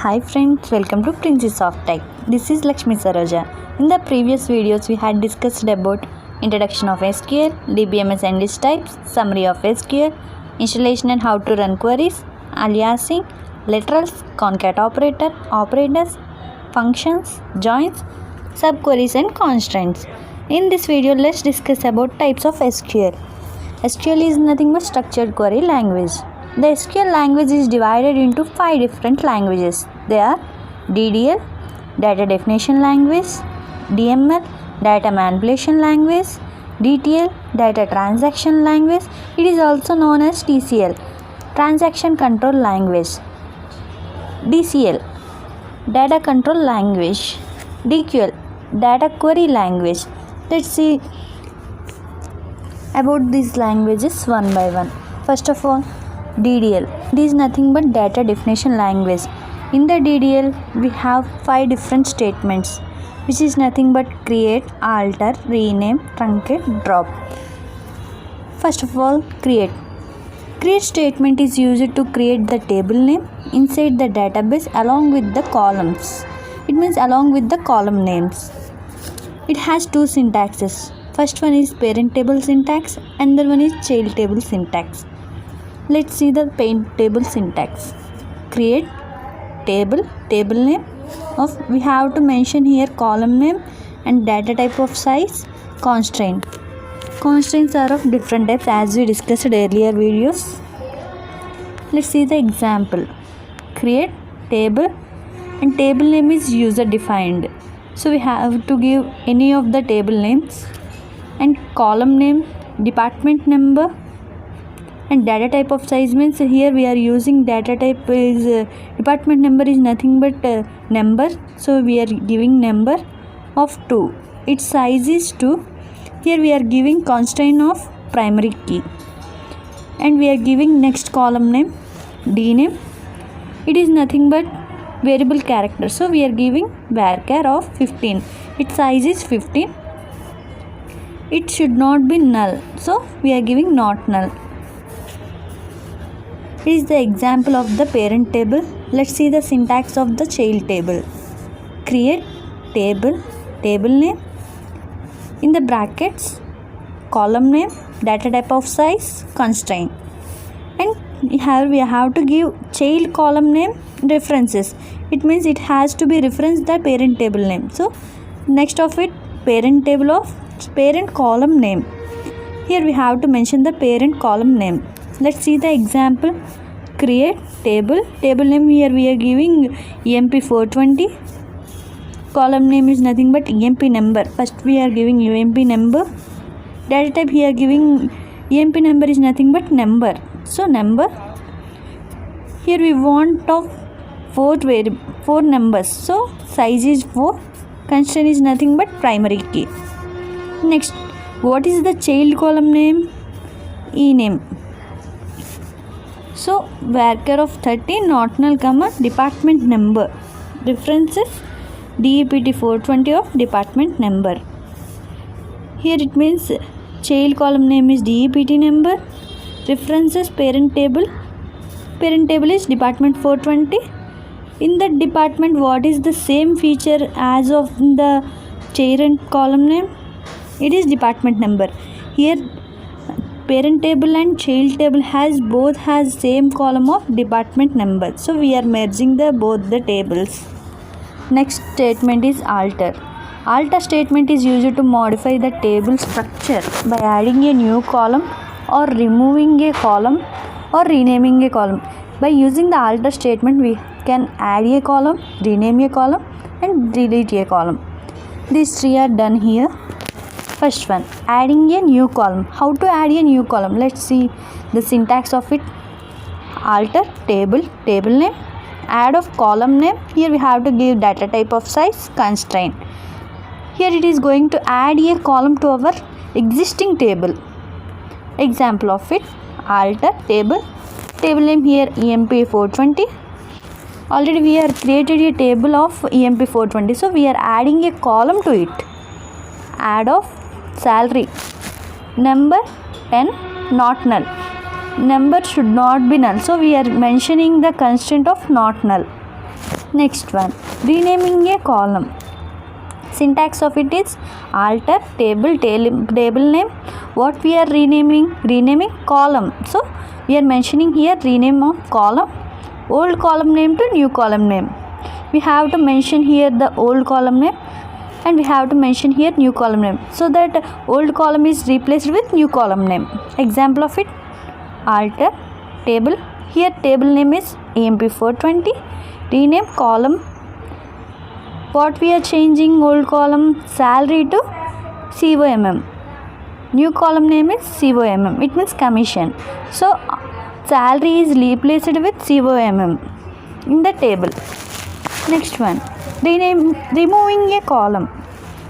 Hi friends, welcome to Princess of Tech. This is Lakshmi Saroja. In the previous videos, we had discussed about introduction of SQL, DBMS and its types, summary of SQL, installation and how to run queries, aliasing, literals, concat operator, operators, functions, joins, subqueries and constraints. In this video, let's discuss about types of SQL. SQL is nothing but structured query language. The SQL language is divided into 5 different languages. They are DDL, Data Definition Language, DML, Data Manipulation Language, DTL, Data Transaction Language. It is also known as TCL, Transaction Control Language, DCL, Data Control Language, DQL, Data Query Language. Let's see about these languages one by one. First of all, DDL. It is nothing but data definition language. In the DDL, we have 5 different statements, which is nothing but create, alter, rename, truncate, drop. First of all, create. Create statement is used to create the table name inside the database along with the columns. It means along with the column names. It has 2 syntaxes. First one is parent table syntax, and the one is child table syntax. Let's see the parent table syntax. Create table name of, we have to mention here column name and data type of size, constraint. Constraints are of different types as we discussed earlier videos. Let's see the example. Create table and table name is user defined. So we have to give any of the table names and column name, department number, and data type of size means here we are using data type is department number is nothing but number, so we are giving number of 2. Its size is 2. Here we are giving constraint of primary key, and we are giving next column name dname. It is nothing but variable character, so we are giving varchar of 15. Its size is 15. It should not be null, so we are giving not null. It is the example of the parent table. Let's see the syntax of the child table. Create table name, in the brackets column name, data type of size, constraint, and here we have to give child column name references. It means it has to be reference the parent table name. So next of it, parent table of parent column name. Here we have to mention the parent column name. Let's see the example. Create table name. Here we are giving EMP420. Column name is nothing but EMP number. First we are giving EMP number. Data type here giving EMP number is nothing but number. So number. Here we want of 4 numbers. So size is 4. Constraint is nothing but primary key. Next, what is the child column name? ename. So varchar of 30 not null comma department number. References DEPT 420 of department number. Here it means child column name is DEPT number. References parent table. Parent table is department 420. In the department, what is the same feature as of the parent column name? It is department number. Here parent table and child table both has same column of department number. So we are merging both the tables. Next statement is alter. Alter statement is used to modify the table structure by adding a new column or removing a column or renaming a column. By using the alter statement, we can add a column, rename a column, and delete a column. These 3 are done here. First one, adding a new column. How to add a new column? Let's see the syntax of it. Alter table name, add of column name. Here we have to give data type of size, constraint. Here it is going to add a column to our existing table. Example of it, alter table name here EMP420. Already we have created a table of EMP420, so we are adding a column to it. Add of salary, number 10 not null. Number should not be null, so we are mentioning the constraint of not null. Next one, renaming a column. Syntax of it is alter table name. What we are renaming column. So we are mentioning here rename of column, old column name to new column name. We have to mention here the old column name and we have to mention here new column name, so that old column is replaced with new column name. Example of it, alter table. Here table name is EMP420. Rename column. What we are changing, old column salary to COMM. New column name is COMM. It means commission. So salary is replaced with COMM in the table. Next one, removing a column.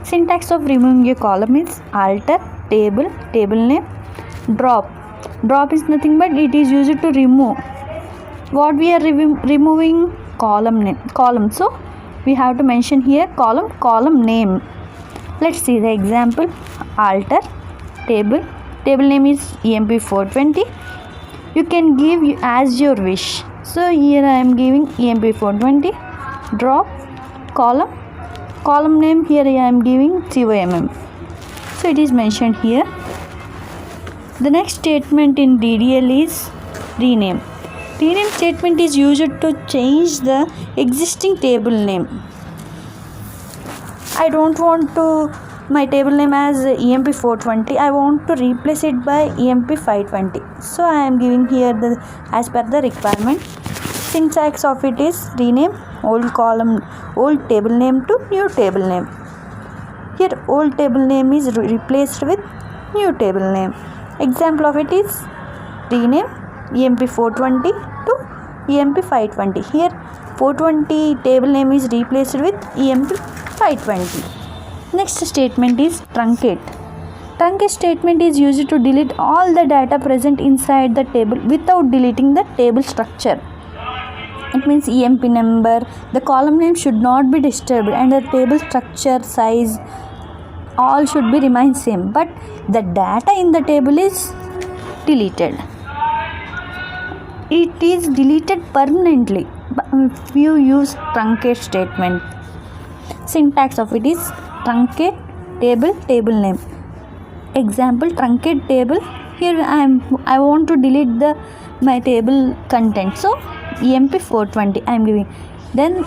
Syntax of removing a column is alter table name, drop. Drop is nothing but it is used to remove. What we are removing, column name, column. So we have to mention here column name. Let's see the example. Alter table name is EMP420. You can give as your wish. So here I am giving EMP420. Drop column name, here I am giving COMM. So it is mentioned here. The next statement in DDL is rename. Rename statement is used to change the existing table name. I don't want to my table name as EMP420. I want to replace it by EMP520. So I am giving here the as per the requirement. Syntax of it is rename old table name to new table name. Here old table name is replaced with new table name. Example of it is rename EMP420 to EMP520. Here 420 table name is replaced with EMP520. Next statement is truncate. Truncate statement is used to delete all the data present inside the table without deleting the table structure. It means EMP number, the column name should not be disturbed and the table structure, size, all should be remain same, but the data in the table is deleted. It is deleted permanently if you use truncate statement. Syntax of it is truncate table name. Example, truncate table. Here I want to delete my table content. So EMP420 I am giving. Then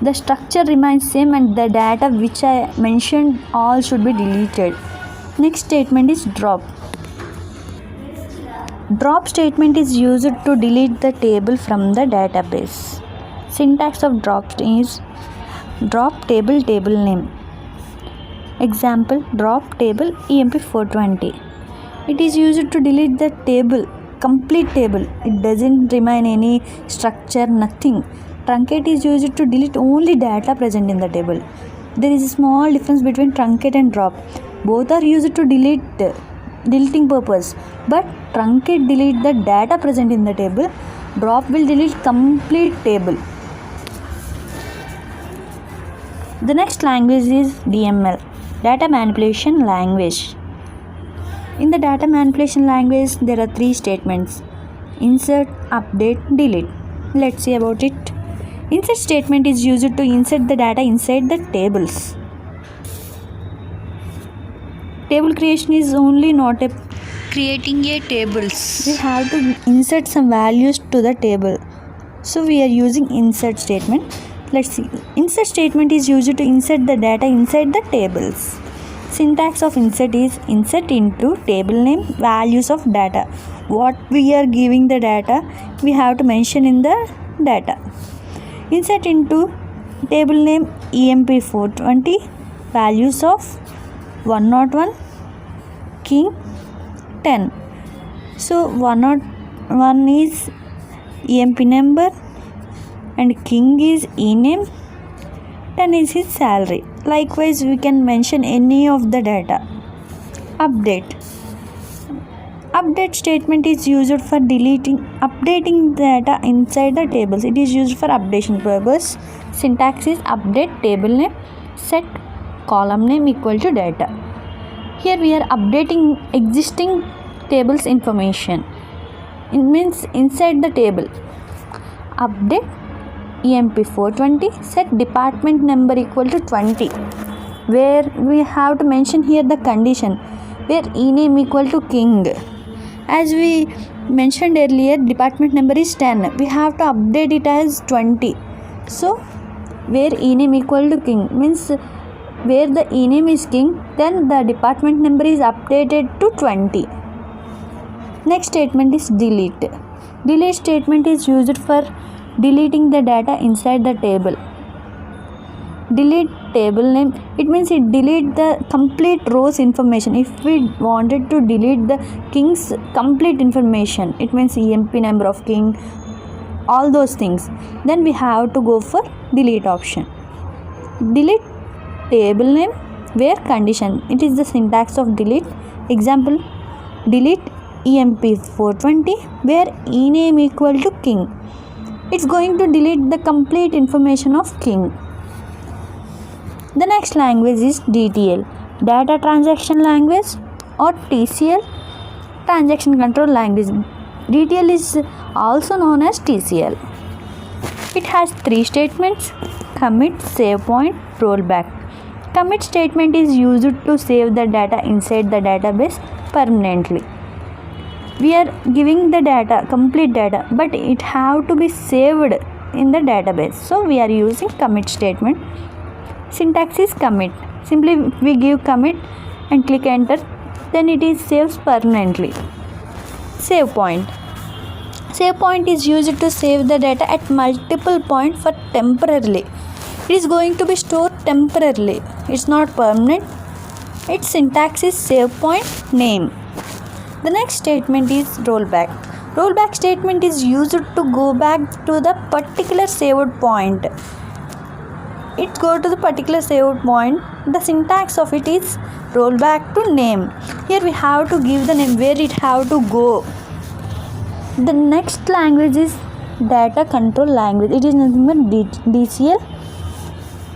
the structure remains same and the data which I mentioned all should be deleted. Next statement is drop. Drop statement is used to delete the table from the database. Syntax of drop is drop table name. Example, drop table EMP420. It is used to delete the table, complete table. It doesn't remain any structure, nothing. Truncate is used to delete only data present in the table. There is a small difference between truncate and drop. Both are used to deleting purpose, but truncate delete the data present in the table. Drop will delete complete table. The next language is DML, data manipulation language. In the data manipulation language, there are three statements: insert, update, delete. Let's see about it. Insert statement is used to insert the data inside the tables. Table creation is only not a creating a tables. We have to insert some values to the table. So we are using insert statement. Let's see. Insert statement is used to insert the data inside the tables. Syntax of insert is insert into table name values of data. What we are giving the data, we have to mention in the data. Insert into table name EMP420 values of 101, king 10. So 101 is EMP number and king is ename, 10 is his salary. Likewise, we can mention any of the data. Update. Update statement is used for updating data inside the tables. It is used for updation purpose. Syntax is update table name, set column name equal to data. Here we are updating existing tables information. It means inside the table. Update EMP 420, set department number equal to 20, where we have to mention here the condition where ename equal to king. As we mentioned earlier, department number is 10, we have to update it as 20. So where ename equal to king means where the ename is king, then the department number is updated to 20. Next statement is delete. Delete statement is used for deleting the data inside the table. Delete table name, it means it delete the complete rows information. If we wanted to delete the king's complete information, it means EMP number of king, all those things, then we have to go for delete option. Delete table name where condition, it is the syntax of delete. Example, delete EMP 420 where ename equal to king. It's going to delete the complete information of king. The next language is DTL, data transaction language, or TCL, transaction control language. DTL is also known as TCL. It has three statements: commit, save point, rollback. Commit statement is used to save the data inside the database permanently. We are giving the data, complete data, but it have to be saved in the database. So we are using commit statement. Syntax is commit. Simply we give commit and click enter, then it is saves permanently. Save point. Save point is used to save the data at multiple points for temporarily. It is going to be stored temporarily. It's not permanent. Its syntax is save point name. The next statement is rollback. Rollback statement is used to go back to the particular saved point. It go to the particular saved point. The syntax of it is rollback to name. Here we have to give the name where it have to go. The next language is data control language. It is nothing but DCL.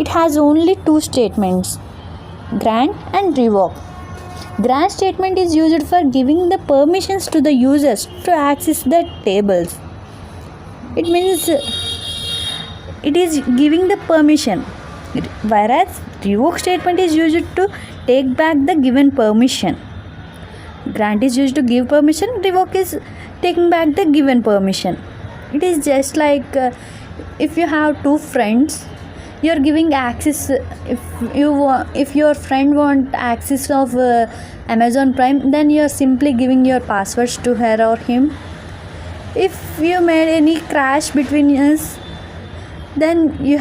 It has only two statements, grant and revoke. Grant statement is used for giving the permissions to the users to access the tables. It means it is giving the permission, whereas revoke statement is used to take back the given permission. Grant is used to give permission, revoke is taking back the given permission. It is just like if you have two friends, you are giving access. If your friend want access of Amazon Prime, then you are simply giving your passwords to her or him. If you made any crash between us, then you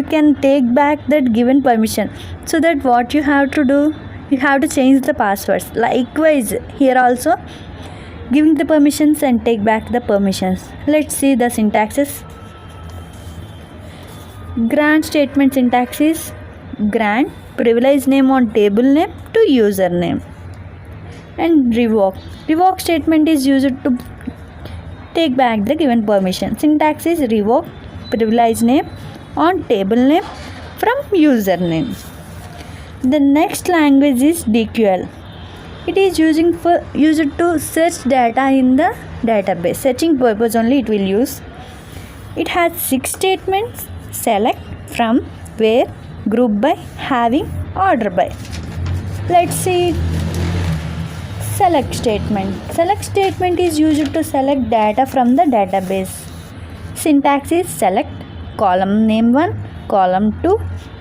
can take back that given permission. So that what you have to do, you have to change the passwords. Likewise here also, giving the permissions and take back the permissions. Let's see the syntaxes. Grant statement syntax is grant privilege name on table name to user name. And revoke statement is used to take back the given permission. Syntax is revoke privilege name on table name from user name. The next language is DQL. It is used to search data in the database. Searching purpose only it will use. It has 6 statements: select, from, where, group by, having, order by. Let's see select statement. Select statement is used to select data from the database. Syntax is select column name 1, column 2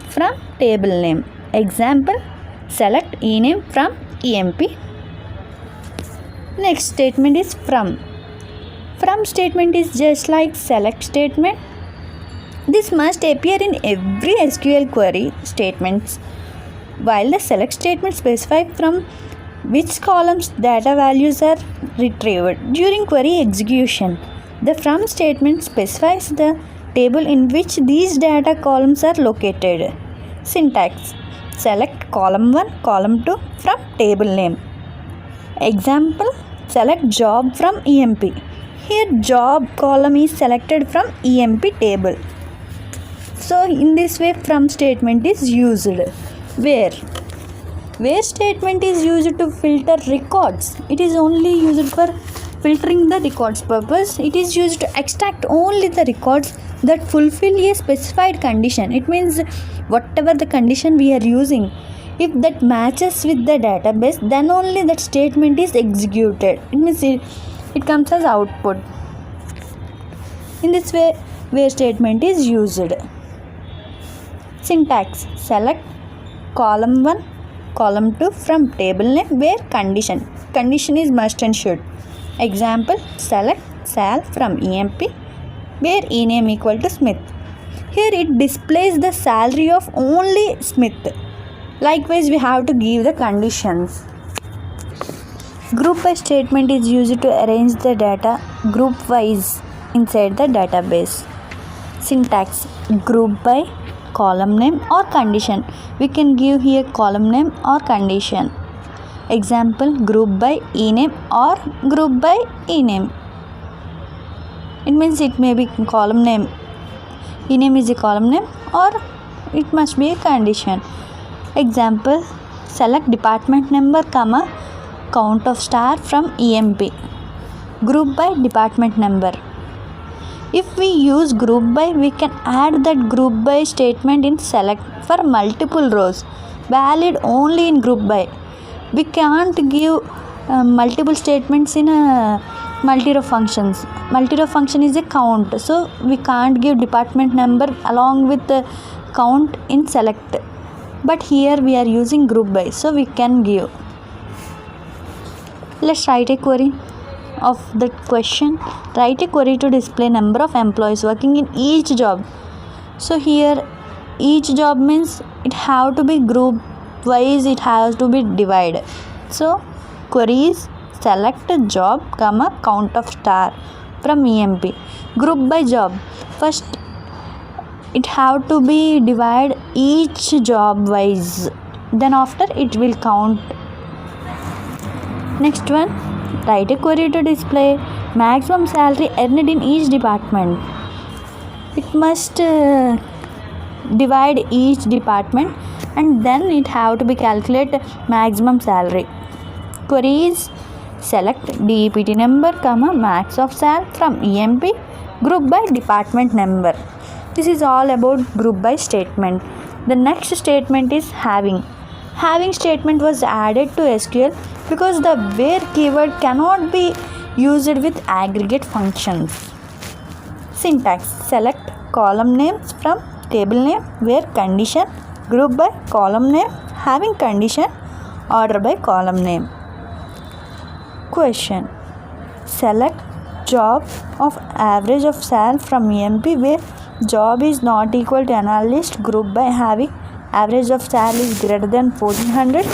from table name. Example, select ename from EMP. Next statement is from. From statement is just like select statement. This must appear in every SQL query statements, while the select statement specifies from which columns data values are retrieved during query execution. The from statement specifies the table in which these data columns are located. Syntax: select column 1, column 2 from table name. Example, select job from EMP. Here job column is selected from EMP table. So in this way from statement is used. Where statement is used to filter records. It is only used for filtering the records purpose, it is used to extract only the records that fulfill a specified condition. It means whatever the condition we are using, if that matches with the database, then only that statement is executed. It means it comes as output. In this way, where statement is used. Syntax: select column 1, column 2 from table name where condition is must and should. Example: select Sal from EMP where ename equal to Smith. Here it displays the salary of only Smith. Likewise, we have to give the conditions. Group by statement is used to arrange the data group wise inside the database. Syntax: group by column name or condition. We can give here column name or condition. Example: group by ename or group by ename. It means it may be column name, ename is a column name, or it must be a condition. Example: select department number comma count of star from EMP. Group by department number. If we use group by, we can add that group by statement in select for multiple rows, valid only in group by. We can't give multiple statements in multi-row functions. Multi-row function is a count, so we can't give department number along with the count in select. But here we are using group by, so we can give. Let's write a query of the question. Write a query to display number of employees working in each job. So here each job means it have to be group wise, it has to be divided. So query is select job comma count of star from EMP. Group by job. First it have to be divide each job wise, then after it will count. Next one, write a query to display maximum salary earned in each department. It must divide each department and then it have to be calculate maximum salary. Query is select DEPT number comma max of sal from EMP, group by department number. This is all about group by statement. The next statement is having. Having statement was added to SQL because the where keyword cannot be used with aggregate functions. Syntax: select column names from table name where condition, group by column name, having condition, order by column name. Question: select job of average of sal from EMP where job is not equal to analyst, group by having average of sal is greater than 1400,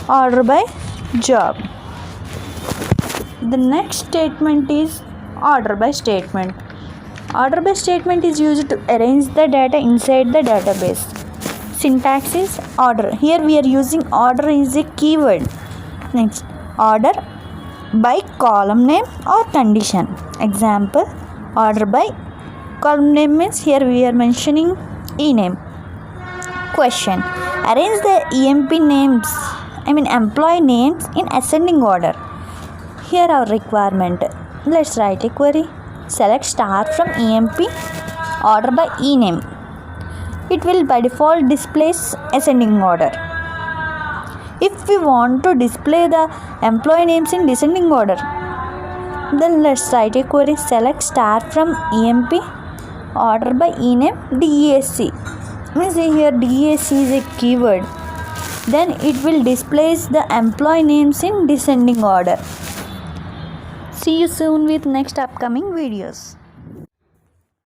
order by job. The next statement is order by statement. Order by statement is used to arrange the data inside the database. Syntax is order. Here we are using order is a keyword. Next, order by column name or condition. Example: order by column name means here we are mentioning ename. Question: arrange the employee names in ascending order. Here our requirement. Let's write a query. Select star from EMP, order by ename. It will by default displays ascending order. If we want to display the employee names in descending order, then let's write a query. Select star from EMP, order by ename DESC. Means here DESC is a keyword. Then it will displays the employee names in descending order. See you soon with next upcoming videos.